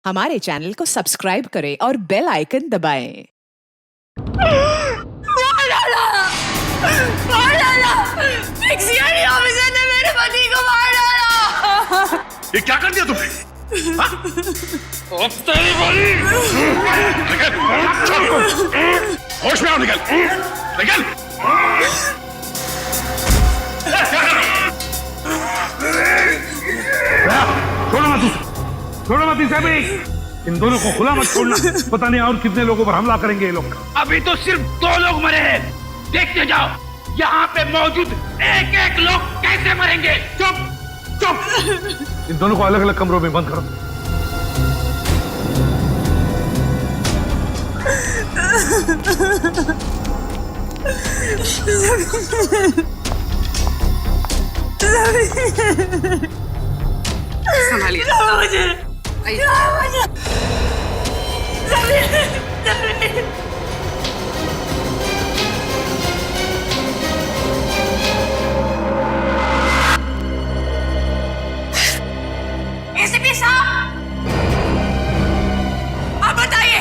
हमारे चैनल को सब्सक्राइब करें और बेल आइकन दबाएं। ऑफिसर ने मेरे पति को मार डाला। ये क्या कर दिया तुमने? तेरी बड़ी! निकल! होश में आओ, निकल! निकल! छोड़ो मत इसे भी। इन दोनों को खुला मत छोड़ना, पता नहीं और कितने लोगों पर हमला करेंगे ये लोग। अभी तो सिर्फ 2 लोग मरे हैं, देखते जाओ यहाँ पे मौजूद एक एक लोग कैसे मरेंगे। चुप चुप, इन दोनों को अलग अलग कमरों में बंद करो। संभालिए एसीपी साहब, आप बताइए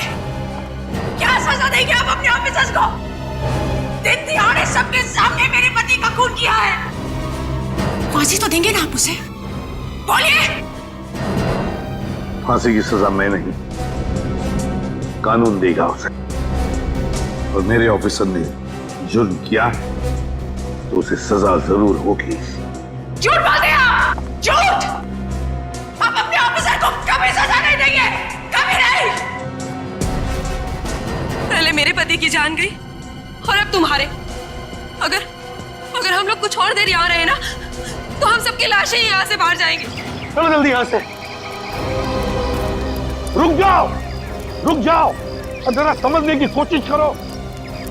क्या सजा देंगे आप अपने ऑफिसर्स को? दिन दिहाड़े सबके सामने मेरे पति का खून किया है, फांसी तो देंगे ना आप उसे? बोलिए। फांसी की सजा मैं नहीं, कानून देगा उसे। और मेरे ऑफिसर ने जुर्म किया है तो उसे सजा जरूर होगी। झूठ बोलते हैं आप, झूठ! आप अपने ऑफिसर को कभी सजा नहीं देंगे, कभी नहीं। पहले मेरे पति की जान गई और अब तुम्हारे। अगर हम लोग कुछ और देर यहाँ रहे ना तो हम सबकी लाशें यहाँ से बाहर जाएंगी। चलो जल्दी यहाँ से। रुक जाओ, रुक जाओ और जरा समझने की कोशिश करो।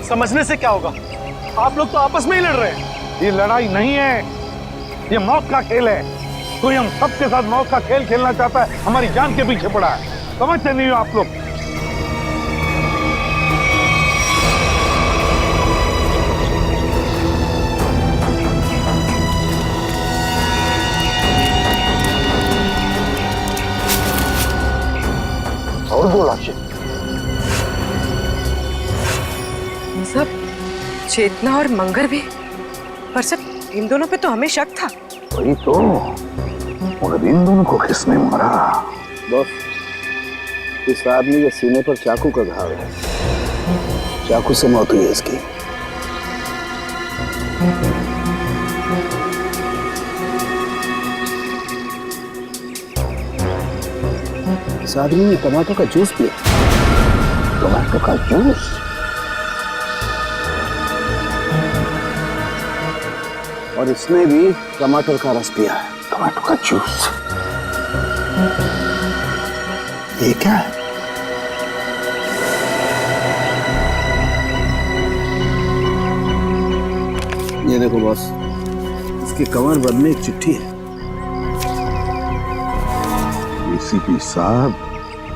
समझने से क्या होगा? आप लोग तो आपस में ही लड़ रहे हैं। ये लड़ाई नहीं है, ये मौत का खेल है। कोई हम सबके साथ मौत का खेल खेलना चाहता है, हमारी जान के पीछे पड़ा है। समझते नहीं हो आप लोग? और 2 लाशें। सब चेतना और मंगर भी, पर सब इन दोनों पे तो हमें शक था। वही तो, मगर इन दोनों को किसने मारा? बॉस, इस आदमी के सीने पर चाकू का घाव है, चाकू से मौत हुई है इसकी। इस आदमी ने टमाटो का जूस पिया। टमाटो का जूस? और इसने भी टमाटर का रस पिया है। टमाटो का जूस? ये क्या है? ये देखो बॉस, इसके कमर बंद में एक चिट्ठी है। एसीपी साहब,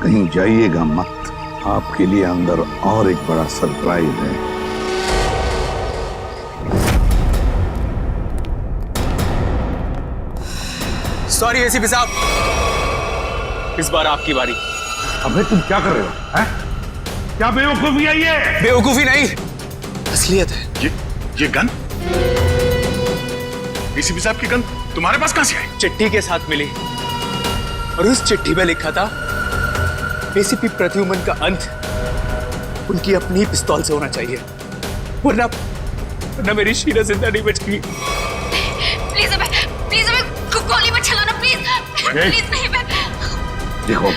कहीं जाइएगा मत, आपके लिए अंदर और एक बड़ा सरप्राइज है। सॉरी एसीपी साहब, इस बार आपकी बारी। अबे तुम क्या कर रहे हो? हैं? क्या बेवकूफी है ये? बेवकूफी नहीं, असलियत है। ये गन? एसीपी साहब की गन तुम्हारे पास कहां से आई? चिट्ठी के साथ मिली और उस चिट्ठी में लिखा था एसीपी प्रद्युमन का अंत उनकी अपनी पिस्तौल से होना चाहिए, वरना मेरी शीला जिंदा नहीं बचेगी। प्लीज हमें गोली मत चलाना, प्लीज नहीं। मैं देखो,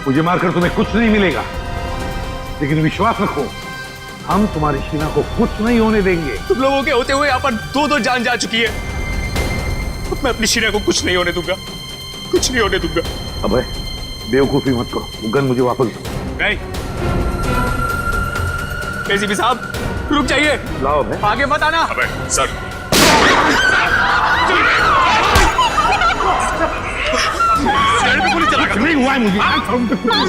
मुझे मारकर तुम्हें कुछ नहीं मिलेगा, लेकिन विश्वास रखो, हम तुम्हारी शीना को कुछ नहीं होने देंगे। तुम लोगों के होते हुए यहाँ पर 2 जान जा चुकी है। मैं अपनी शीना को कुछ नहीं होने दूंगा, कुछ नहीं होने दूंगा। अबे बेवकूफी मत करो, वो गन मुझे वापस दो। नहीं एसीपी साहब, रुक जाइए। लाओ बे। आगे मत आना। अबे सर, शेर पे गोली चला नहीं हुआ है मुझे।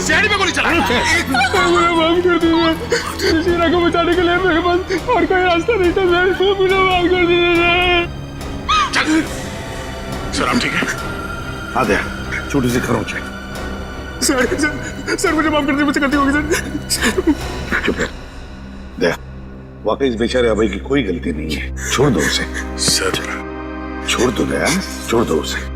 शेर पे गोली चला। माफ कर दीजिए, शीला को बचाने के लिए मेरे पास और कोई रास्ता नहीं था सर, मुझे माफ कर दीजिए। सर आप ठीक है? आ गया, छोटी सी खरोंच है, सर मुझे माफ कर दीजिए, मुझसे गलती होगी सर। चुप है। देख, वाकई इस बेचारे अभय की कोई गलती नहीं है। छोड़ दो उसे। सर छोड़ दो दया, छोड़ दो उसे।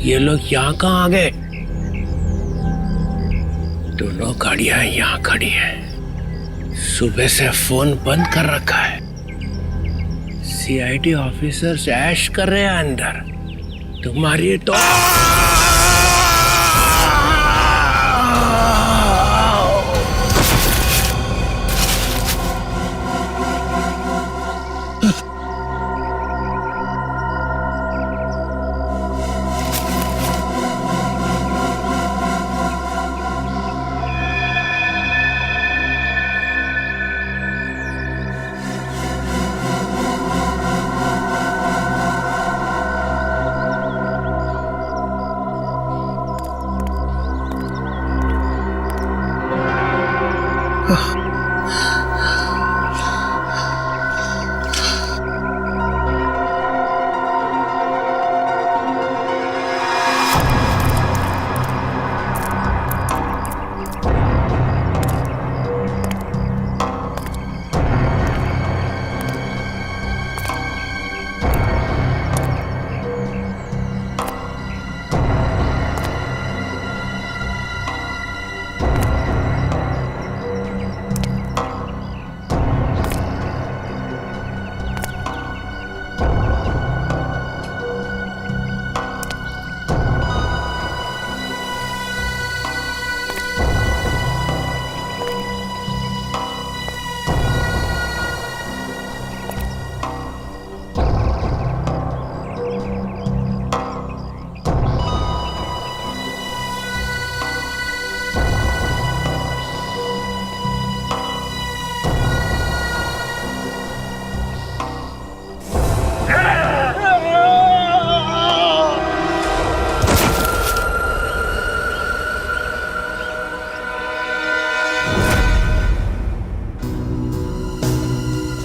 ये लोग यहाँ कहाँ आ गए? दोनों गाड़ियां यहाँ खड़ी हैं। सुबह से फोन बंद कर रखा है। सीआईडी ऑफिसर्स ऐश कर रहे हैं अंदर। तुम्हारी तो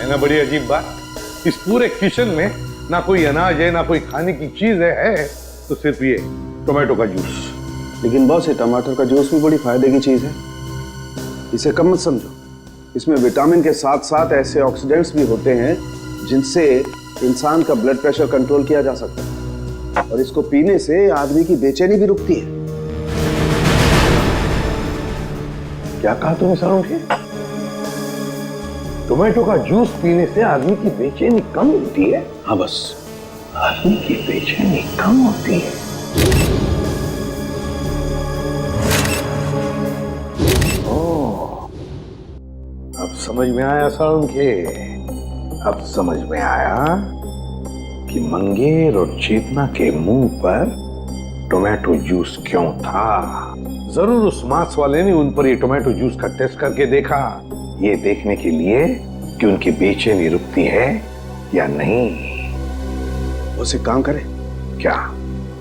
ना बड़ी अजीब बात, इस पूरे किचन में ना कोई अनाज है ना कोई खाने की चीज है तो सिर्फ ये टोमेटो का जूस। लेकिन बॉस, ये टमाटर का जूस भी बड़ी फायदे की चीज है, इसे कम मत समझो। इसमें विटामिन के साथ साथ ऐसे ऑक्सीडेंट्स भी होते हैं जिनसे इंसान का ब्लड प्रेशर कंट्रोल किया जा सकता है, और इसको पीने से आदमी की बेचैनी भी रुकती है। क्या कहा तुमने सारंगी? टोमेटो का जूस पीने से आदमी की बेचैनी कम होती है? हाँ बस, आदमी की बेचैनी कम होती है। ओह, अब समझ में आया सारंगी, अब समझ में आया कि मंगेर और चेतना के मुंह पर टोमेटो जूस क्यों था। जरूर उस मांस वाले ने उन पर ये टोमेटो जूस का टेस्ट करके देखा, ये देखने के लिए कि उनकी बेचैनी रुकती है या नहीं। उसे काम करें क्या?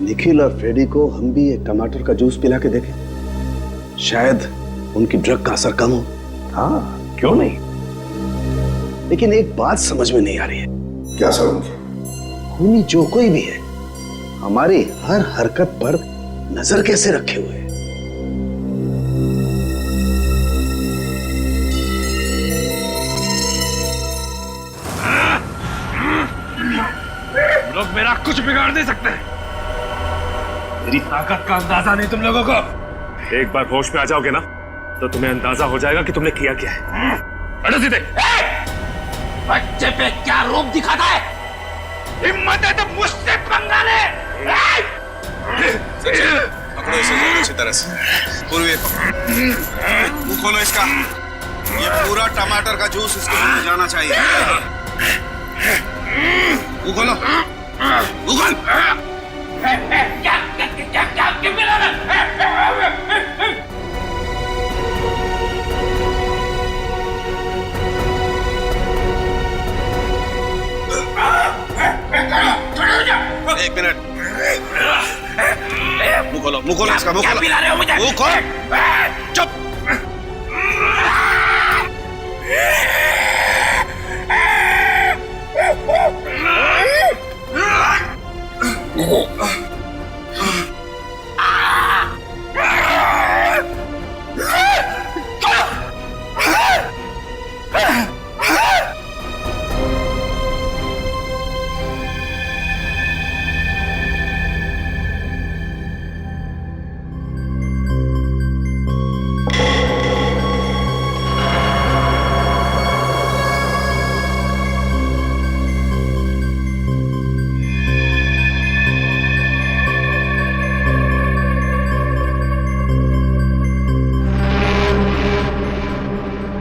निखिल और फ्रेडी को हम भी एक टमाटर का जूस पिला के देखें, शायद उनकी ड्रग का असर कम हो। हाँ, क्यों नहीं। लेकिन एक बात समझ में नहीं आ रही है। क्या समझ? खूनी जो कोई भी है हमारी हर हरकत पर नजर कैसे रखे हुए है? लोग मेरा कुछ बिगाड़ नहीं सकते। मेरी ताकत का अंदाजा नहीं तुम लोगों को। एक बार होश में आ जाओगे ना तो तुम्हें अंदाजा हो जाएगा कि तुमने किया क्या है। बैठो सीधे। बच्चे पे क्या रूप दिखाता है? हिम्मत है तो मुझसे पंगा ले। पकड़ो इसे अच्छी तरह से। पूर्वी मुंह खोलो इसका। ये पूरा टमाटर का जूस इसको मुंह जाना चाहिए। मुंह खोलो। मुंह खोल। क्या मुंह खोलो इसका, मुंह क्या खोलो। पिला रहे हो मुझे? मुंह खोल। चुप।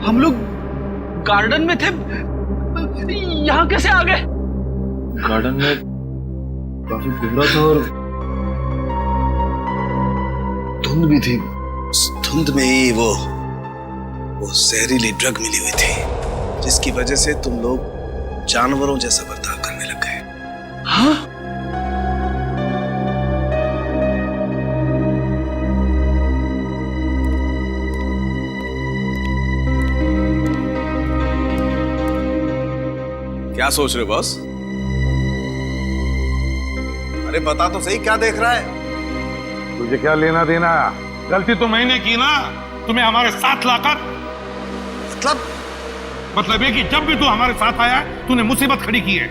हम लोग गार्डन में थे, यहाँ कैसे आ गए? गार्डन में काफी कोहरा था और धुंध भी थी। उस धुंध में ही वो जहरीली ड्रग मिली हुई थी, जिसकी वजह से तुम लोग जानवरों जैसा बर्ताव करने लग गए। हाँ? क्या सोच रहे हो बॉस? अरे बता तो सही, क्या देख रहा है? तुझे क्या लेना देना? गलती तो मैंने की ना, तुम्हें हमारे साथ लाकर। मतलब ये कि जब भी तू हमारे साथ आया तूने मुसीबत खड़ी की है।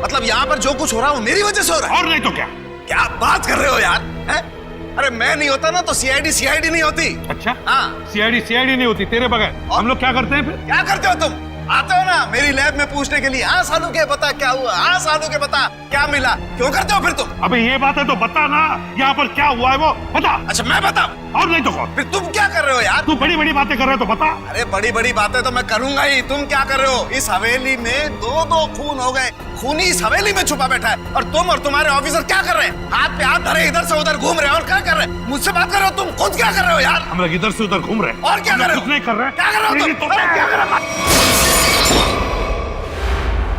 मतलब यहाँ पर जो कुछ हो रहा है वो मेरी वजह से हो रहा है? और नहीं तो क्या? क्या बात कर रहे हो यार? है? अरे मैं नहीं होता ना तो सीआईडी नहीं होती। अच्छा? हाँ। सीआईडी नहीं होती तेरे बगैर। हम लोग क्या करते हैं फिर? क्या करते हो तुम? आते हो ना मेरी लैब में पूछने के लिए, हाँ सालू के बता क्या हुआ, हाँ सालू के बता क्या मिला। क्यों करते हो फिर तुम? अबे ये बात है तो बता ना, यहाँ पर क्या हुआ है वो बता। अच्छा मैं बताऊं? और नहीं तो कौन? फिर तुम क्या कर रहे हो यार? तू बड़ी बड़ी बातें कर रहे हो तो बता। अरे बड़ी बड़ी बातें तो मैं करूंगा ही, तुम क्या कर रहे हो? इस हवेली में दो खून हो गए, खूनी इस हवेली में छुपा बैठा है, और तुम और तुम्हारे ऑफिसर क्या कर रहे हैं? हाथ पे हाथ धरे इधर से उधर घूम रहे हैं, और क्या कर रहे हैं? मुझसे बात कर रहे हो? तुम खुद क्या कर रहे हो यार? हम लोग इधर से उधर घूम रहे हैं। और क्या कर रहे हो? कुछ नहीं कर रहे। क्या कर रहे हो तुम? क्या कर रहे हो?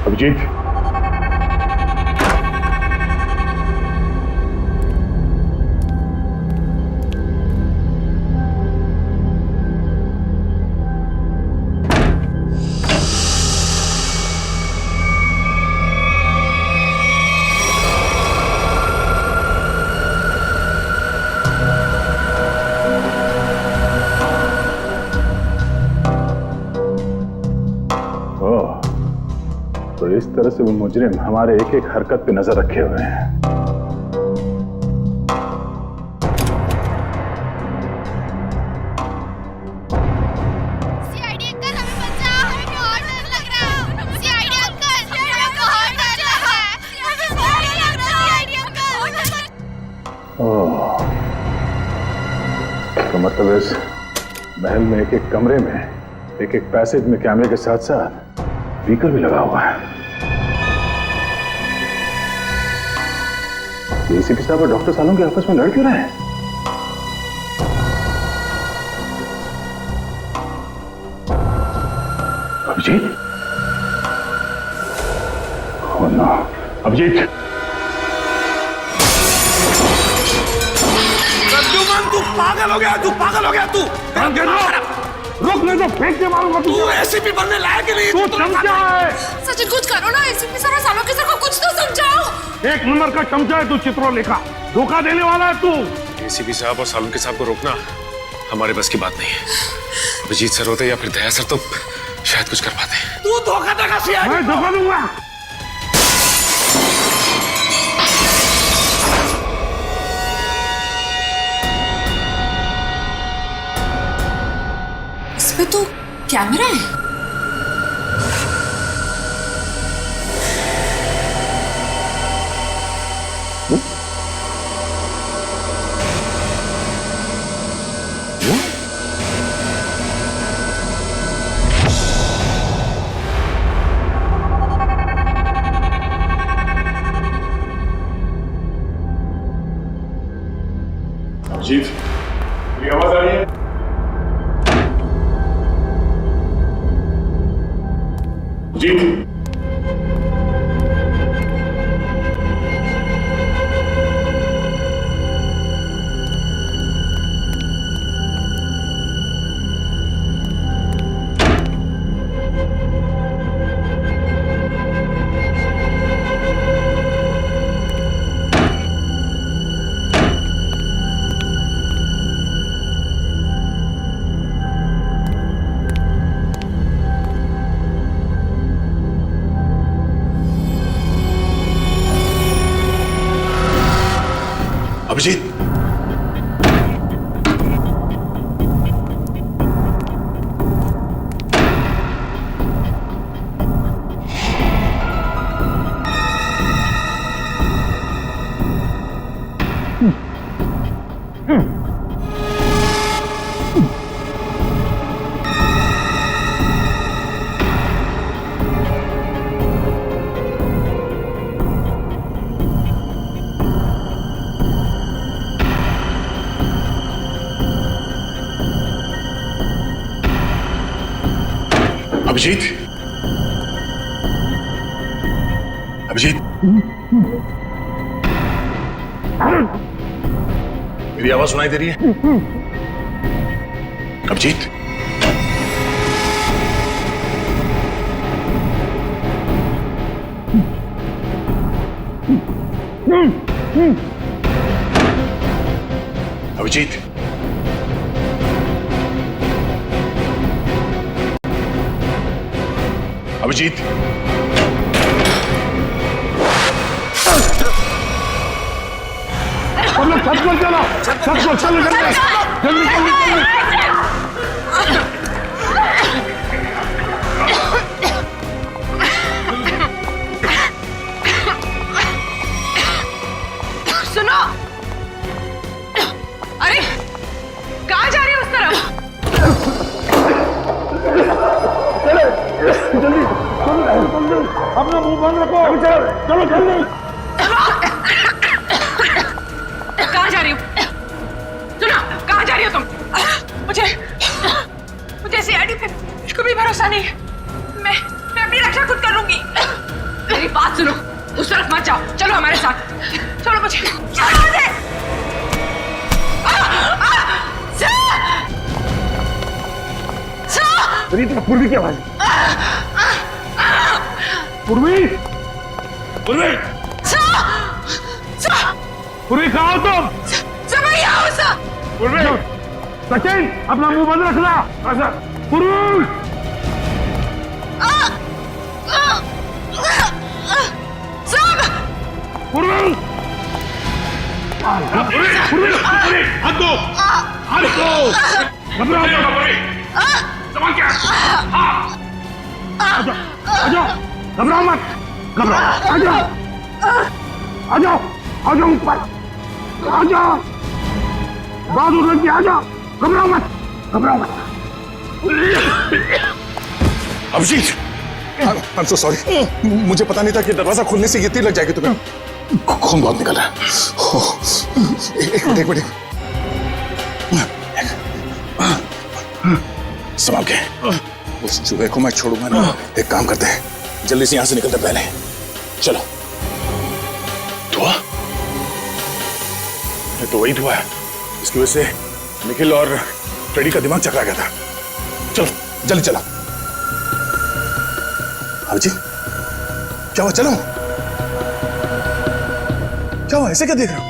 अभिजीत, तो इस तरह से वो मुजरिम हमारे एक एक हरकत पे नजर रखे हुए हैं। सीआईडी अंकल हमें बचाओ, हमें बहुत डर लग रहा है। सीआईडी अंकल हमें बहुत डर लग रहा है। CID uncle. ओह, तो मतलब इस महल में एक एक कमरे में एक एक पैसेज में कैमरे के साथ साथ स्पीकर भी लगा हुआ है। एसीपी साहब और डॉक्टर सालों के आपस में लड़ क्यों रहे हैं? अभिजीत? Oh no, Abhijeet! प्रद्युमन तू पागल हो गया, तू रुक, नहीं तो फेंक के मारूंगा तू एसीपी बनने लायक ही नहीं। तू चमचा है। सचिन कुछ करो ना, एसीपी सर और सालों के सर को कुछ तो समझाओ। एक नंबर का चमचा है तू, चित्रोलेखा। धोखा देने वाला है तू। एसीपी साहब और सालू के साहब को रोकना हमारे बस की बात नहीं है। अभिजीत सर होते या फिर दया सर तो शायद कुछ कर पाते। तू धोखा देगा सीआईडी? मैं धोखा दूंगा। इसमें तो कैमरा है। अभिजीत, मेरी आवाज आ रही है? अभिजीत, अभिजीत, अभिजीत, अभिजीत, मेरी आवाज सुनाई दे रही है? अभिजीत, अभिजीत, अभिजीत, हम लोग छत पर चलो, छत पर चलो, जल्दी जल्दी जल्दी। सुनो, अरे कहाँ जा रही हो उस तरफ? जल्दी अपना मुंह बंद रखो, चलो जल्दी। कहाँ जा रही हो? सुनो, कहाँ जा रही हो तुम? मुझे सीआईडी पे बिल्कुल भी भरोसा नहीं है। मैं अपनी रक्षा खुद कर लूंगी। मेरी बात सुनो, उस तरफ मत जाओ, चलो हमारे साथ। चलो मुझे, चलो मुझे। पूर्वी की आवाज, पूर्वी, पूर्वी, पूर्वी कहाँ हो तुम? पूर्वी, सचिन अपना मुंह बंद रखना। पूर्वी, पूर्वी, हाथ दो, हाथ दो, घबराओ मत, संभाल के, आ जाओ, घबराओ मत, घबराओ, आ जाओ, आ जाओ, आ जाओ ऊपर, आ जाओ, बहादुर लड़की आ जाओ, घबराओ मत, घबराओ मत। Abhijeet, I am so sorry, मुझे पता नहीं था कि दरवाजा खोलने से ये तीर लग जाएगी तुम्हें। खून बहुत निकल रहा है। एक मिनट, संभाल के। उस चूहे को मैं छोड़ूंगा ना। एक काम करते हैं, जल्दी से यहां से निकलते पहले। चलो। धुआं? ये तो वही धुआं है, इसकी वजह से निखिल और फ्रेडी का दिमाग चकरा गया था। चलो जल्दी चलो। अभिजीत, क्या हुआ? चलो, क्या हुआ? ऐसे क्या देख रहे हो?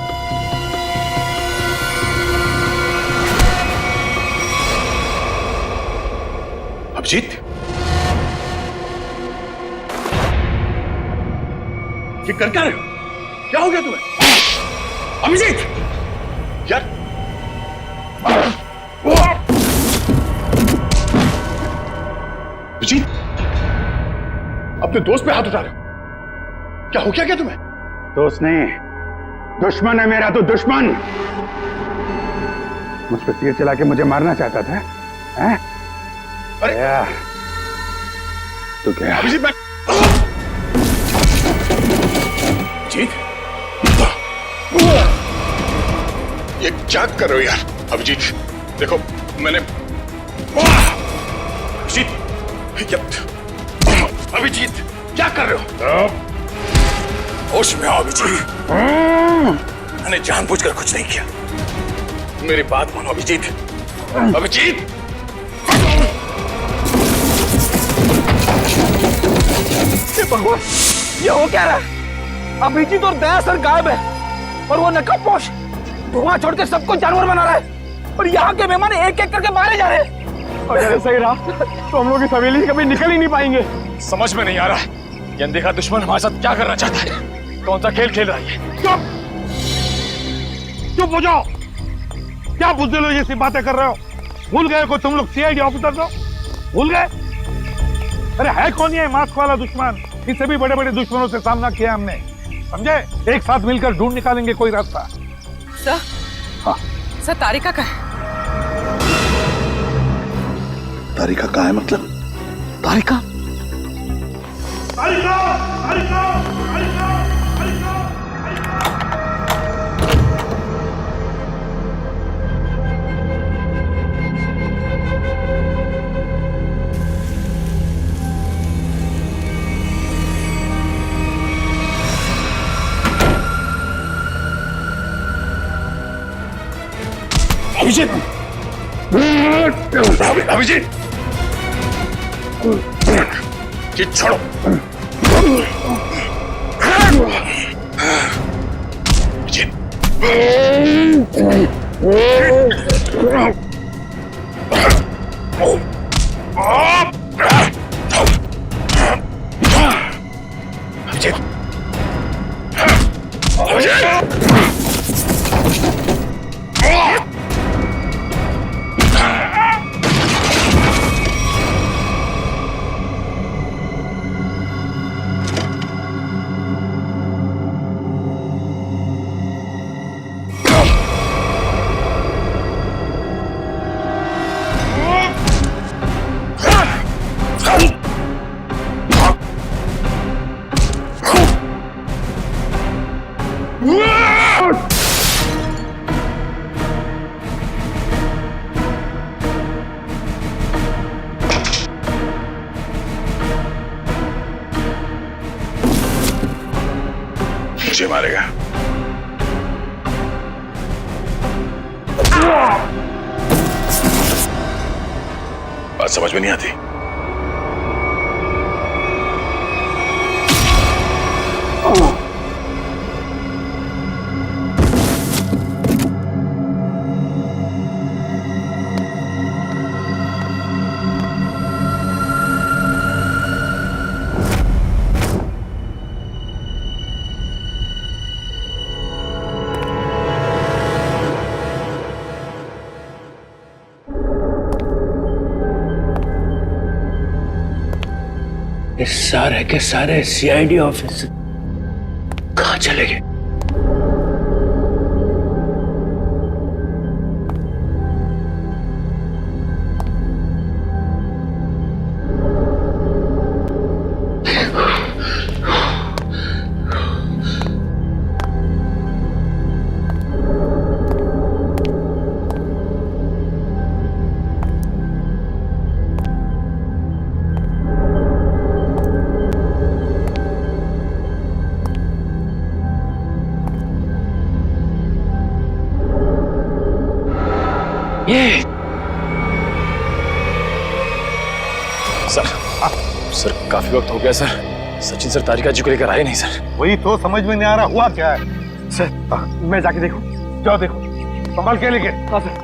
अभिजीत, ये कर क्या रहे हो? क्या हो गया तुम्हें? अभिजीत, यार, अभिजीत, अपने दोस्त पे हाथ उठा रहे हो? क्या हो क्या तुम्हें? दोस्त नहीं, दुश्मन है मेरा। तो दुश्मन मुझ पर तीर चला के मुझे मारना चाहता था, हैं? अरे तो क्या? अभिजीत, मैं अभिजीत, ये क्या कर रहे हो यार? अभिजीत देखो, मैंने अभिजीत क्या कर रहे हो? होश में आओ अभिजीत, मैंने जानबूझकर कुछ नहीं किया। मेरी बात मानो अभिजीत। अभिजीत, भगवान, ये हो क्या रहा है? अभिजीत और दया सर गायब है और वो नकाबपोश धुआं छोड़ के सबको जानवर बना रहा है और यहाँ के मेहमान एक एक करके मारे जा रहे हैं। अगर ऐसा ही रहा तो हम लोग इस हवेली से कभी निकल ही नहीं पाएंगे। समझ में नहीं आ रहा ये अनदेखा दुश्मन हमारे साथ क्या करना चाहता है, कौन सा खेल खेल रहा है? चुप हो जाओ। क्या बुज़दिलों जैसी बातें कर रहे हो? भूल गए को तुम लोग सीआईडी ऑफिसर हो? भूल गए? अरे है कौन ये मास्क वाला दुश्मन? इससे भी बड़े बड़े दुश्मनों से सामना किया हमने, समझे? एक साथ मिलकर ढूंढ निकालेंगे कोई रास्ता। सर, हाँ सर तारिका का है। तारिका कहाँ है? मतलब तारिका? तारिका, तारिका, तारिका, तारिका। अभिजीत, अभिजीत, ये छोड़ो। अभिजीत, अभिजीत, मुझे मारेगा। बात समझ में नहीं आती। ये सारे के सारे सीआईडी ऑफिस कहाँ चले गए? ये सर काफी वक्त हो गया सर। सचिन सर तारिका जी को लेकर आए नहीं सर। वही तो समझ में नहीं आ रहा, हुआ क्या है? सर मैं जाके देखूं? जाओ देखो, संभाल के लेके। हाँ सर।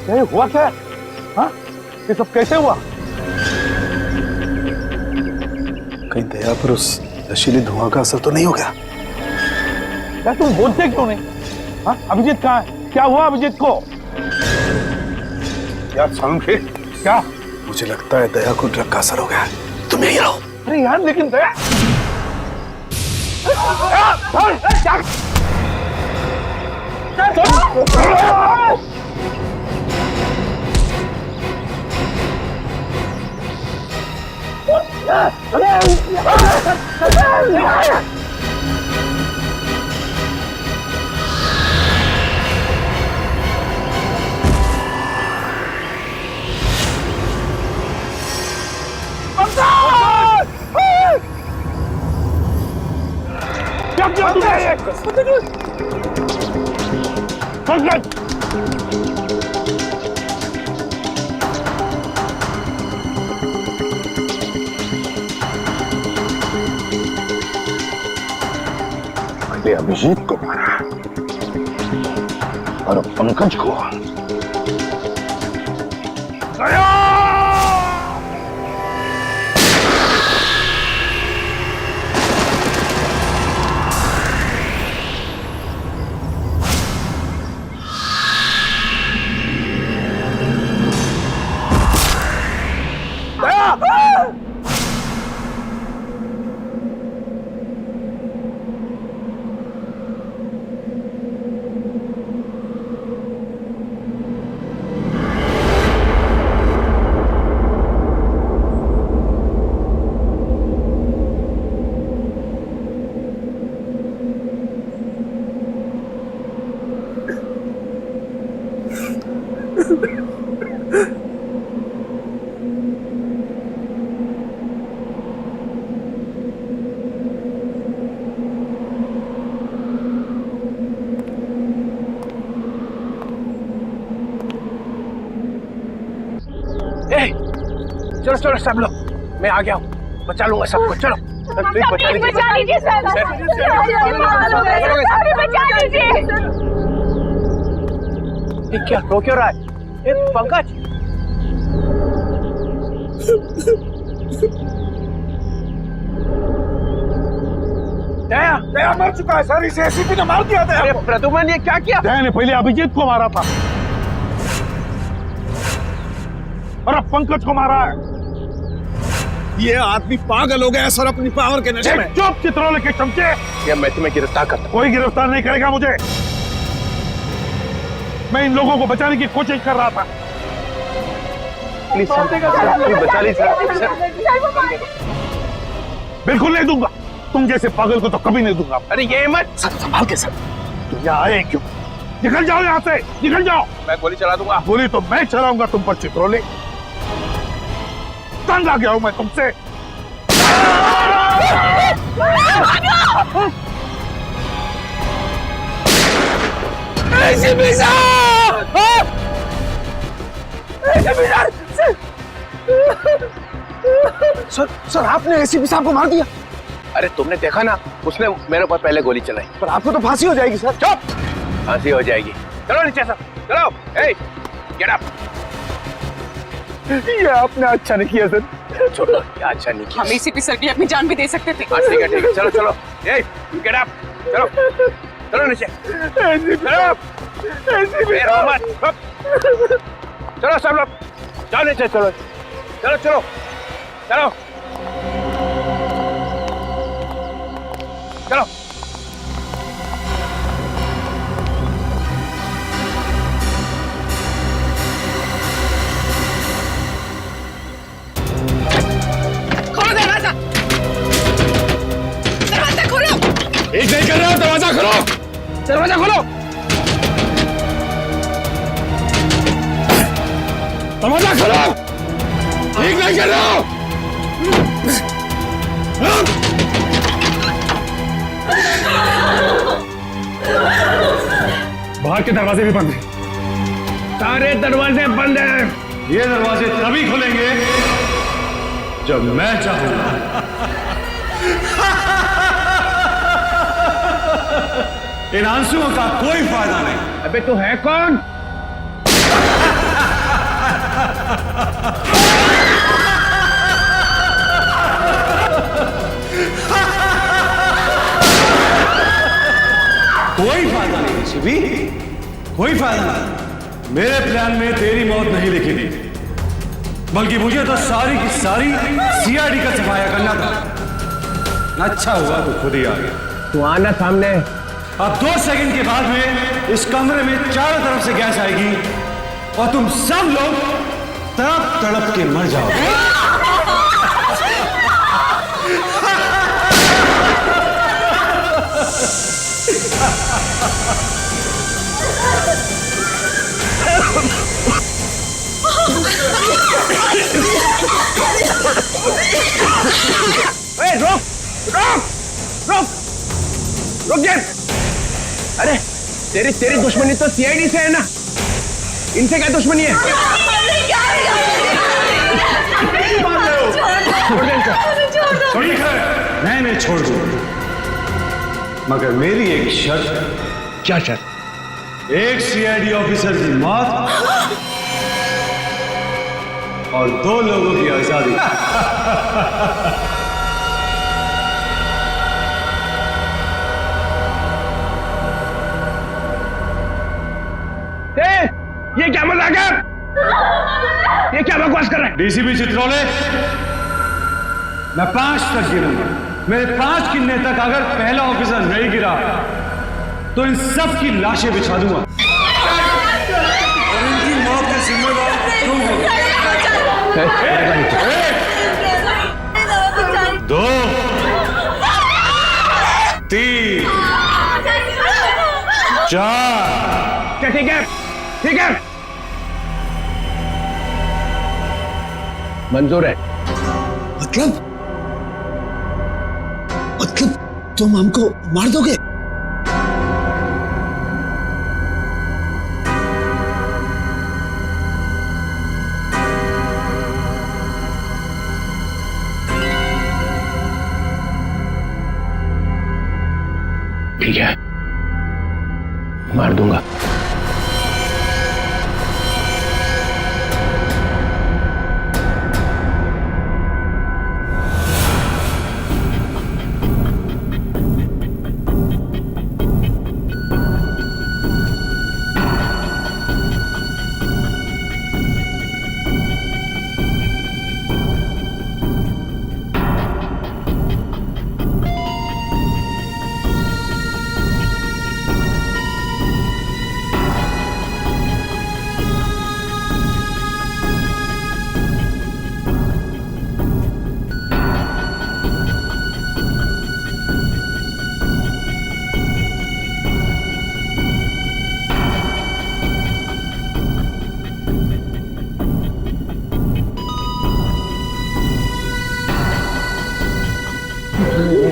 ये हुआ क्या? हाँ, ये सब कैसे हुआ? कहीं दया पर उस नशीली धुआं का असर तो नहीं हो गया? यार तुम बोलते क्यों नहीं? हाँ, अभिजीत कहाँ है? क्या हुआ अभिजीत को? यार सालुंखे, क्या? मुझे लगता है दया को ड्रग का असर हो गया है। तुम यहीं रहो। अरे यार लेकिन दया पहले अभिजीत को मारा और पंकज को। चलो चलो सब लोग, मैं आ गया हूँ, बचा लूंगा सबको। चलो बचा लीजिए सर। ये क्या रो क्यों रहा है? पंकज, दया मर चुका है सर, इसे एसीपी ने मार दिया था। प्रद्युमन ये क्या किया? दया ने पहले अभिजीत को मारा था और अब पंकज को मारा है। ये आदमी पागल हो गया सर अपनी पावर के नशे में। चुप चित्रोले के चमचे। या मैं तुम्हें गिरफ्तार करता। कोई गिरफ्तार नहीं करेगा मुझे। मैं इन लोगों को बचाने की कोशिश कर रहा था। प्लीज बचा लीजिए सर। बिल्कुल नहीं दूंगा, तुम जैसे पागल को तो कभी नहीं दूंगा। अरे ये मत सर, संभाल के सर। तुम यहाँ आए क्यों? निकल जाओ यहाँ से, निकल जाओ। मैं गोली चला दूंगा। गोली तो मैं चलाऊंगा तुम पर चित्रोले। तंग आ गया हूं मैं तुमसे। सर आपने एसीपी साहब को मार दिया। अरे तुमने देखा ना, उसने मेरे ऊपर पहले गोली चलाई। पर आपको तो फांसी हो जाएगी सर। चुप, फांसी हो जाएगी। चलो नीचे सर, चलो। ए, गेट अप। ये आपने अच्छा नहीं किया सर। छोड़ो, ये अच्छा नहीं किया। हम एसीपी सर की अपनी जान भी दे सकते थे। ठीक है, चलो चलो। ए, गेट अप, चलो चलो नीचे। चलो चलो सब लोग, चलो नीचे। चलो चलो चलो चलो चलो। खोलो दरवाजा, दरवाजा खोलो। एक नहीं कर रहा, दरवाजा खोलो, दरवाजा खोलो, दरवाजा खोलो। एक नहीं कर रहा। बाहर के दरवाजे भी बंद हैं। सारे दरवाजे बंद हैं। ये दरवाजे तभी खुलेंगे जब मैं चाहूंगा। इन आंसुओं का कोई फायदा नहीं। अबे तू है कौन? कोई फायदा नहीं शिवी, कोई फायदा नहीं। मेरे प्लान में तेरी मौत नहीं लिखी थी, बल्कि मुझे तो सारी की सारी सीआईडी का सफाया करना था। अच्छा हुआ तू खुद ही आ गया। तू आना सामने। अब 2 सेकंड के बाद में इस कमरे में चारों तरफ से गैस आएगी और तुम सब लोग तड़प तड़प के मर जाओगे। रुक रुक रुक रुक जा। अरे तेरी दुश्मनी तो सीआईडी से है ना, इनसे क्या दुश्मनी है? नहीं छोड़ दूं। मगर मेरी एक शर्त। क्या शर्त? एक सीआईडी ऑफिसर की मौत और 2 लोगों की आजादी। ये क्या मजाक है? ये क्या बकवास कर रहा है? डीसीपी चित्रोले, मैं 5 तक गिनूंगा। मेरे 5 गिनने तक अगर पहला ऑफिसर नहीं गिरा तो इन सब की लाशें बिछा दूंगा और इनकी मौत के जिम्मेदार तुम हो। 1, 2, 3, 4। क्या ठीक है? ठीक है, मंजूर है। मतलब तुम हमको मार दोगे? ठीक है, मार दूंगा।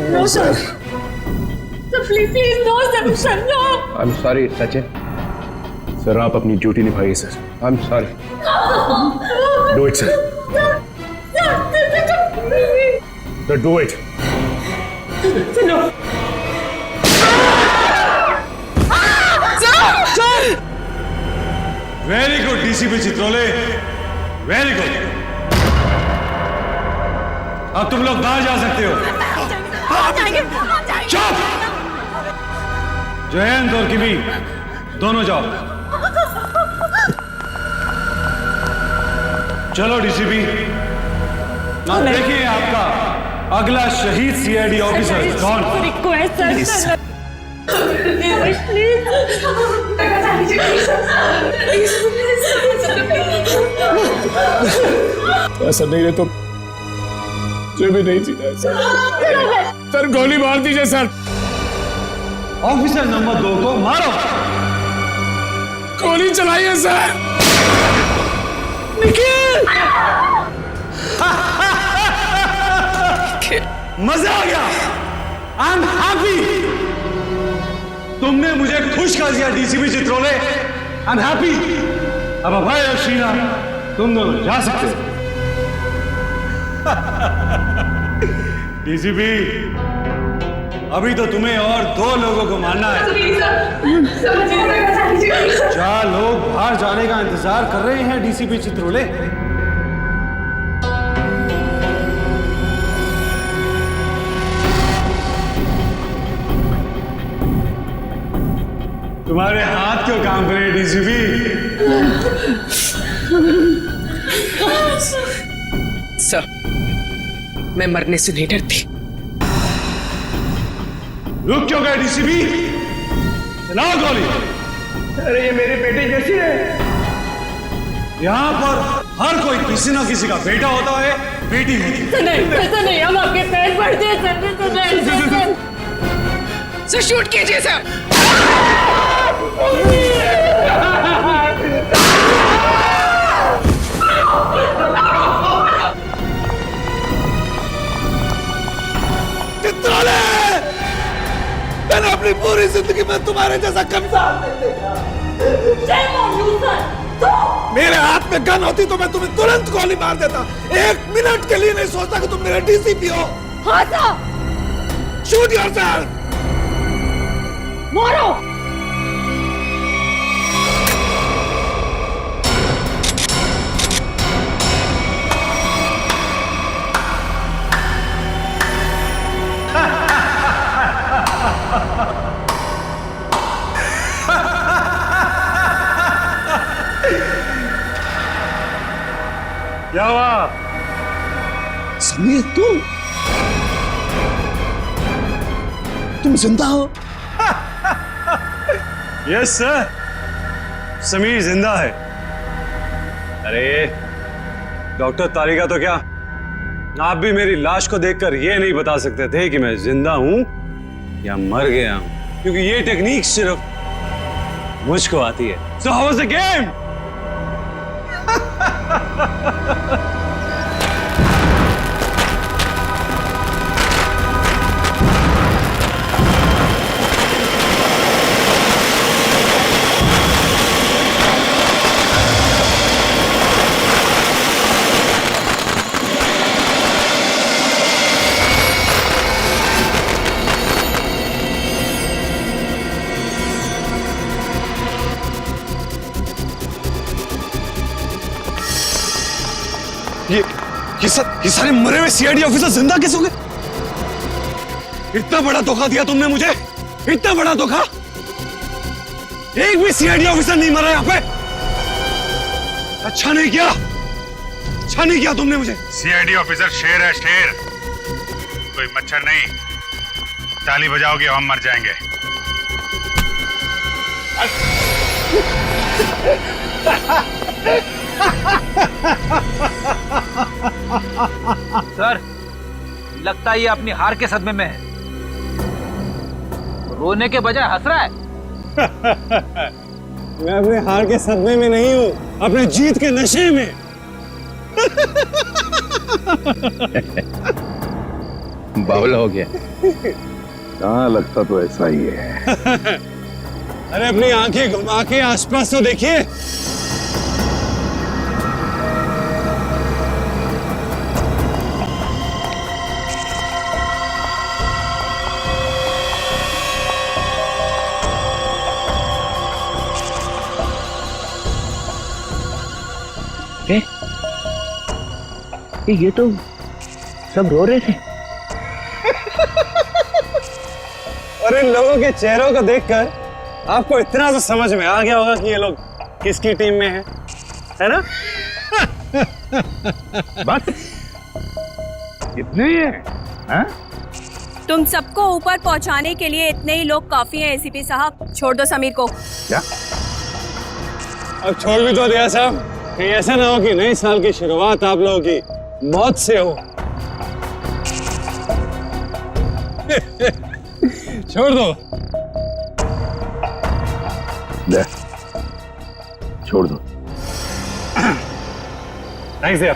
No, sir. Sir, please, no, sir, no. I'm sorry, Sachin. Sir, आप अपनी ड्यूटी निभाइए sir. I'm sorry. Do it, sir. Sir, do it. No. Very good DCP Chitrole, very good. अब तुम लोग बाहर जा सकते हो। चुप! जयंत और किमी दोनों जाओ। चलो डीसीपी, अब देखिए आपका अगला शहीद सीआईडी ऑफिसर कौन? रिक्वेस्ट सर, ऐसा नहीं रहे तो मुझे भी नहीं जीना है सर। गोली मार दीजिए सर। ऑफिसर नंबर 2 को मारो। गोली चलाइए सर। निखिल! मजा आ गया। I am happy. तुमने मुझे खुश कर दिया DCP Chitrole. I am happy. अब अभय और शीना तुम दोनों जा सकते हो। डीसीपी, अभी तो तुम्हें और 2 लोगों को मारना है। 4 लोग बाहर जाने का इंतजार कर रहे हैं डीसीपी चित्रोले। तुम्हारे हाथ क्यों काम कर रहे हैं डीसीपी? सर, मैं मरने से नहीं डरती। रुक क्यों गए डीसीपी? चलाओ गोली। अरे ये मेरी बेटी जैसी है। यहाँ पर हर कोई किसी ना किसी का बेटा होता है, बेटी होती है। नहीं, ऐसा नहीं, हम आपके पैर पड़ते हैं सर। सर, शूट कीजिए सर। चित्रोले, मैंने अपनी पूरी जिंदगी में तुम्हारे जैसा कमजोर नहीं देखा। मेरे हाथ में गन होती तो मैं तुम्हें तुरंत गोली मार देता। 1 मिनट के लिए नहीं सोचता कि तुम मेरा डीसीपी हो। हाँ सर। Shoot yourself. मारो। क्या हुआ? समीर तुम जिंदा हो? यस सर, समीर जिंदा है। अरे डॉक्टर तारिका तो क्या, आप भी मेरी लाश को देखकर ये नहीं बता सकते थे कि मैं जिंदा हूं या मर गया हूं, क्योंकि ये टेक्निक सिर्फ मुझको आती है। So how was the game? ये सारे मरे हुए सीआईडी ऑफिसर जिंदा कैसे हो गए? इतना बड़ा धोखा दिया तुमने मुझे, इतना बड़ा धोखा। एक भी सीआईडी ऑफिसर नहीं मरा यहाँ पे। अच्छा नहीं किया, अच्छा नहीं किया तुमने मुझे। सीआईडी ऑफिसर शेर है, शेर, कोई मच्छर नहीं। ताली बजाओगे हम मर जाएंगे। सर, लगता है ये अपनी हार के सदमे में है, रोने के बजाय हंस रहा है। मैं अपने हार के सदमे में नहीं हूं, अपने जीत के नशे में। बावला हो गया। हाँ, लगता तो ऐसा ही है। अरे अपनी आंखें घुमा के आसपास तो देखिए। ये तो सब रो रहे थे। और इन लोगों के चेहरों को देखकर आपको इतना तो समझ में आ गया होगा कि ये लोग किसकी टीम में हैं, है ना? बस इतने ही है, हाँ? तुम सबको ऊपर पहुंचाने के लिए इतने ही लोग काफी हैं एसीपी साहब। छोड़ दो समीर को। क्या? अब छोड़ भी तो दिया साहब, कहीं ऐसा ना हो कि नए साल की शुरुआत आप लोगों की मौत से हो। छोड़ दो। ले, छोड़ दो। थैंक्स यार।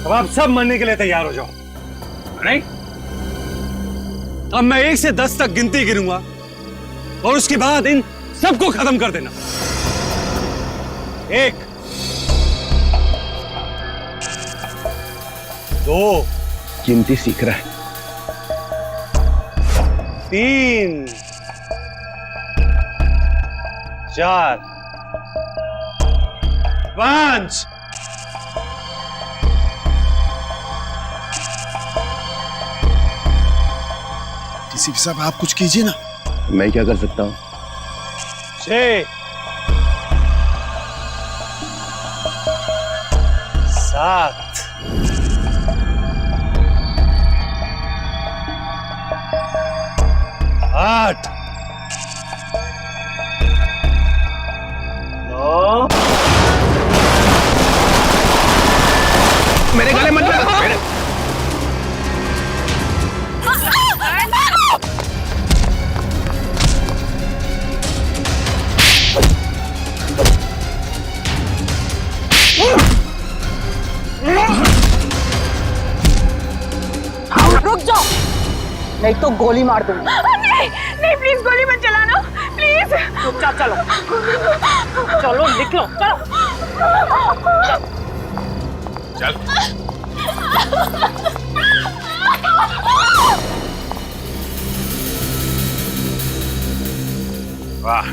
अब आप सब मरने के लिए तैयार हो जाओ, नहीं? अब मैं 1 से 10 तक गिनती गिनूंगा और उसके बाद इन सबको खत्म कर देना। 1, 2, गिनती सीख रहा है। 3, 4, 5। डीसीपी साहब आप कुछ कीजिए ना। मैं क्या कर सकता हूँ? 6, 7, 8, 9। मेरे गले मत लगा। मेरे... रुक जाओ, नहीं तो गोली मार दूंगी। नहीं नहीं, प्लीज गोली मत चलाना, प्लीज। चुपचाप चलो, चलो निकलो, चलो। चल। वाह,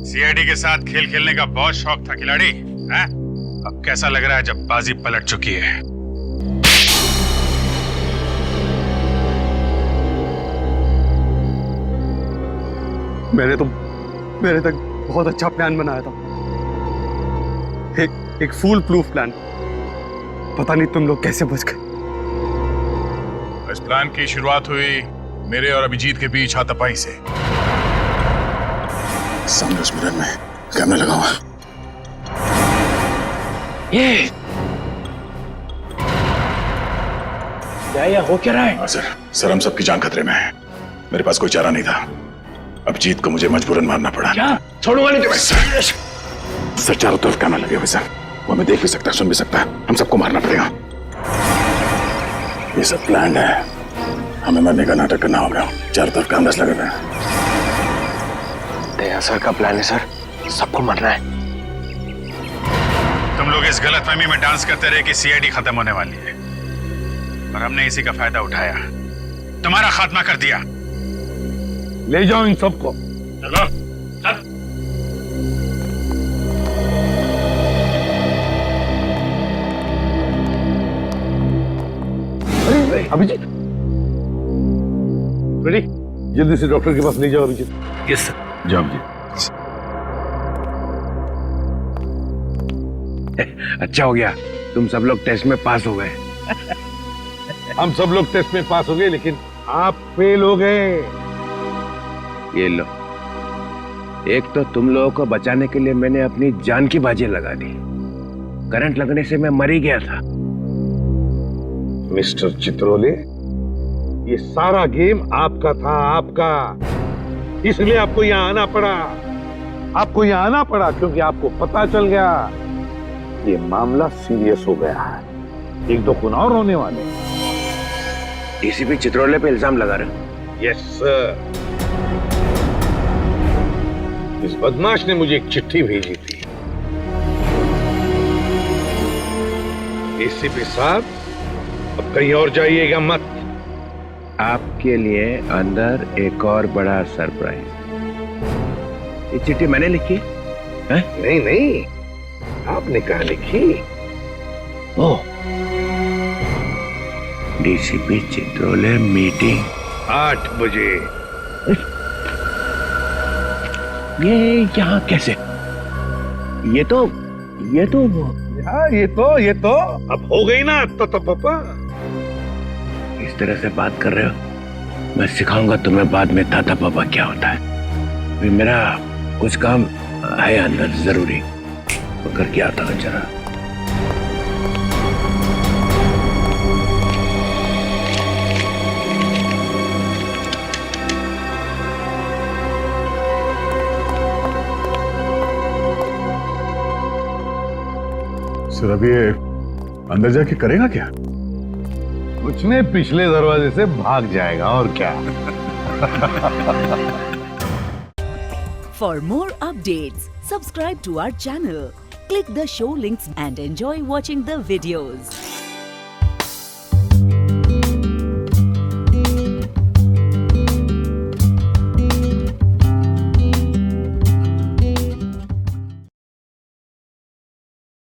सीआईडी के साथ खेल खेलने का बहुत शौक था खिलाड़ी, हैं? अब कैसा लग रहा है जब बाजी पलट चुकी है? मैंने तक बहुत अच्छा प्लान बनाया था, एक फूल प्रूफ प्लान। पता नहीं तुम लोग कैसे बच गए। इस प्लान की शुरुआत हुई मेरे और अभिजीत के बीच हाथापाई से। सामने उस मिरर में कैमरा लगा हुआ। ये क्या हो क्या रहा है? हाँ सर, हम सबकी जान खतरे में है। मेरे पास कोई चारा नहीं था। अभिजीत को मुझे मजबूरन मारना पड़ा। क्या? छोड़ूंगा नहीं तुम्हें। सर चारों तरफ कैमरा लगे हुए सर, वो हमें देख भी सकता है, सुन भी सकता है। हम सबको मारना पड़ेगा। ये सब प्लान है, हमें मरने का नाटक करना होगा। चारों तरफ कैमरास लगे हुए हैं। दया सर का प्लान है सर, सबको मरना है। तुम लोग इस गलतफहमी में डांस करते रहे कि सीआईडी खत्म होने वाली है, और हमने इसी का फायदा उठाया, तुम्हारा खात्मा कर दिया। ले जाओ इन सबको। चलो चल। अभिजीत, रेडी? जल्दी से डॉक्टर के पास ले जाओ अभिजीत। Yes sir. जाओ अभिजीत। अच्छा हो गया, तुम सब लोग टेस्ट में पास हो गए। हम सब लोग टेस्ट में पास हो गए, लेकिन आप फेल हो गए। ये लो, एक तो तुम लोगों को बचाने के लिए मैंने अपनी जान की बाजी लगा दी। करंट लगने से मैं मर ही गया था। मिस्टर चित्रोले, ये सारा गेम आपका था, आपका। इसलिए आपको यहाँ आना पड़ा। आपको यहाँ आना पड़ा क्योंकि आपको पता चल गया ये मामला सीरियस हो गया है। एक दो खून और होने वाले। डीसीपी चित्रोले पे इल्जाम लगा रहे हो? Yes sir. इस बदमाश ने मुझे एक चिट्ठी भेजी थी। डीसीपी साहब, अब कहीं और जाइएगा मत। आपके लिए अंदर एक और बड़ा सरप्राइज। ये चिट्ठी मैंने लिखी है? नहीं नहीं, आपने कहा लिखी? ओह, डीसीपी चित्रोले मीटिंग 8 बजे। ये यहाँ कैसे? ये तो ये तो अब हो गई ना पापा। इस तरह से बात कर रहे हो? मैं सिखाऊंगा तुम्हें बाद में ताता पापा क्या होता है। अभी मेरा कुछ काम है अंदर जरूरी, तो करके आता हूं जरा। सर अब ये अंदर जाके करेगा क्या? कुछ नहीं, पिछले दरवाजे से भाग जाएगा और क्या। For more updates, subscribe to our channel, click the show links and enjoy watching the videos.